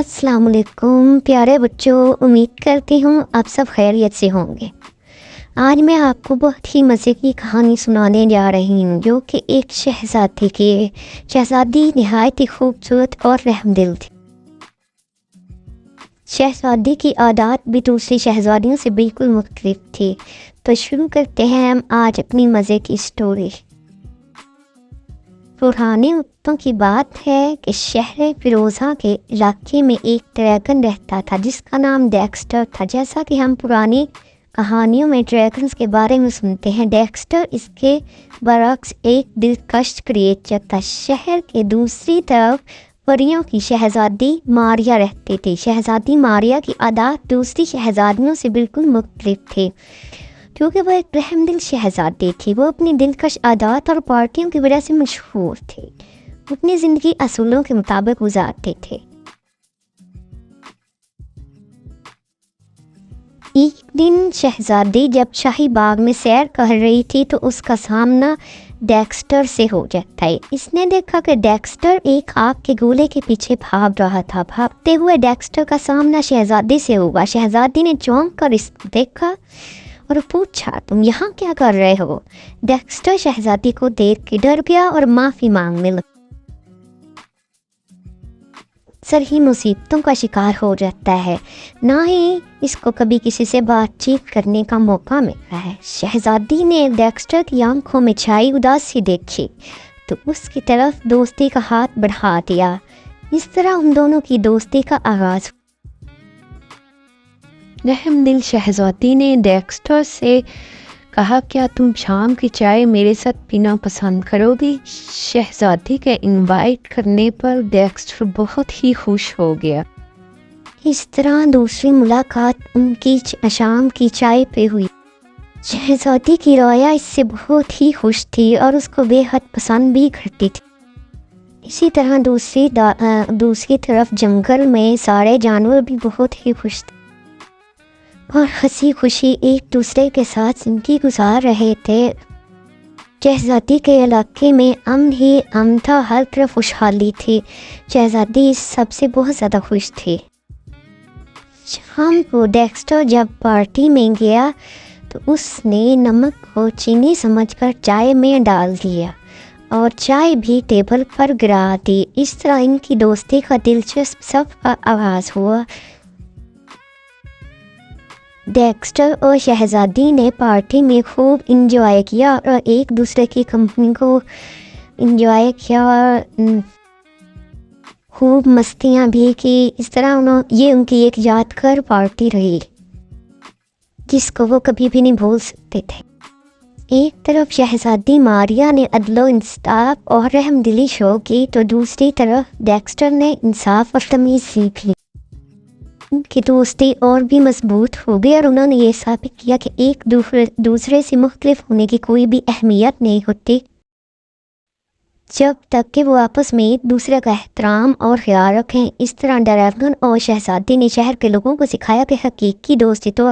अस्सलाम वालेकुम प्यारे बच्चों, उम्मीद करती हूँ आप सब खैरियत से होंगे। आज मैं आपको बहुत ही मज़े की कहानी सुनाने जा रही हूँ जो कि एक शहज़ादी की शहज़ादी नहायत ही खूबसूरत और रहमदिल थी। शहज़ादी की आदत भी दूसरी शहज़ादियों से बिल्कुल मुख्तलिफ थी। तो शुरू करते हैं हम आज अपनी मज़े की स्टोरी। पुराने वक्तों की बात है कि शहर फिरोज़ा के इलाके में एक ड्रैगन रहता था जिसका नाम डेक्स्टर था। जैसा कि हम पुरानी कहानियों में ड्रैगन्स के बारे में सुनते हैं, डेक्स्टर इसके बरक्स एक दिलकश क्रिएचर था। शहर के दूसरी तरफ परियों की शहज़ादी मारिया रहती थी। शहज़ादी मारिया की आदत दूसरी शहज़ादियों से बिल्कुल मुख्तलिफ थी क्योंकि वो एक रहमदिल शहज़ादी थी। वो अपनी दिलकश आदत और पार्टियों की वजह से मशहूर थी। वो अपनी ज़िंदगी असूलों के मुताबिक गुजारते थे। एक दिन शहज़ादी जब शाही बाग में सैर कर रही थी तो उसका सामना डेक्स्टर से हो जाता है। इसने देखा कि डेक्स्टर एक आग के गोले के पीछे भाग रहा था। भागते हुए डेक्स्टर का सामना शहज़ादी से हुआ। शहज़ादी ने चौंक कर इसको देखा और पूछा, तुम यहाँ क्या कर रहे हो? डेक्स्टर शहज़ादी को देख के डर गया और माफ़ी मांगने लगा। अक्सर ही मुसीबतों का शिकार हो जाता है, ना ही इसको कभी किसी से बातचीत करने का मौका मिलता है। शहज़ादी ने डेक्स्टर की आंखों में छाई उदासी देखी तो उसकी तरफ दोस्ती का हाथ बढ़ा दिया। इस तरह उन दोनों की दोस्ती का आगाज़। रहमदिल शहज़ादी ने डेक्स्टर से कहा, क्या तुम शाम की चाय मेरे साथ पीना पसंद करोगी? शहज़ादी के इनवाइट करने पर डेक्स्टर बहुत ही खुश हो गया। इस तरह दूसरी मुलाकात उनकी शाम की चाय पे हुई। शहज़ादी की राया इससे बहुत ही खुश थी और उसको बेहद पसंद भी करती थी। इसी तरह दूसरी तरफ जंगल में सारे जानवर भी बहुत ही खुश थे और हंसी खुशी एक दूसरे के साथ ज़िंदगी गुजार रहे थे। शहज़ादी के इलाके में अमन ही अमन था, हर तरफ खुशहाली थी। शहज़ादी इस सबसे बहुत ज़्यादा खुश थी। शाम को डेक्स्टर जब पार्टी में गया तो उसने नमक को चीनी समझकर चाय में डाल दिया और चाय भी टेबल पर गिरा दी। इस तरह इनकी दोस्ती का दिलचस्प सफ़र का आगाज़ हुआ। डेक्स्टर और शहज़ादी ने पार्टी में खूब इंजॉय किया और एक दूसरे की कंपनी को इंजॉय किया और खूब मस्तियाँ भी की। इस तरह ये उनकी एक यादगार पार्टी रही जिसको वो कभी भी नहीं भूल सकते थे। एक तरफ शहज़ादी मारिया ने अदलो इंसाफ और रहमदिली शो की तो दूसरी तरफ डेक्स्टर ने इंसाफ और तमीज़ सीख ली। उनकी दोस्ती और भी मजबूत हो गई और उन्होंने ये साबित किया कि एक दूसरे से मुख्तलिफ होने की कोई भी अहमियत नहीं होती जब तक कि वो आपस में एक दूसरे का एहतराम और ख्याल रखें। इस तरह ड्रैगन और शहज़ादी ने शहर के लोगों को सिखाया कि हकीकी दोस्ती तो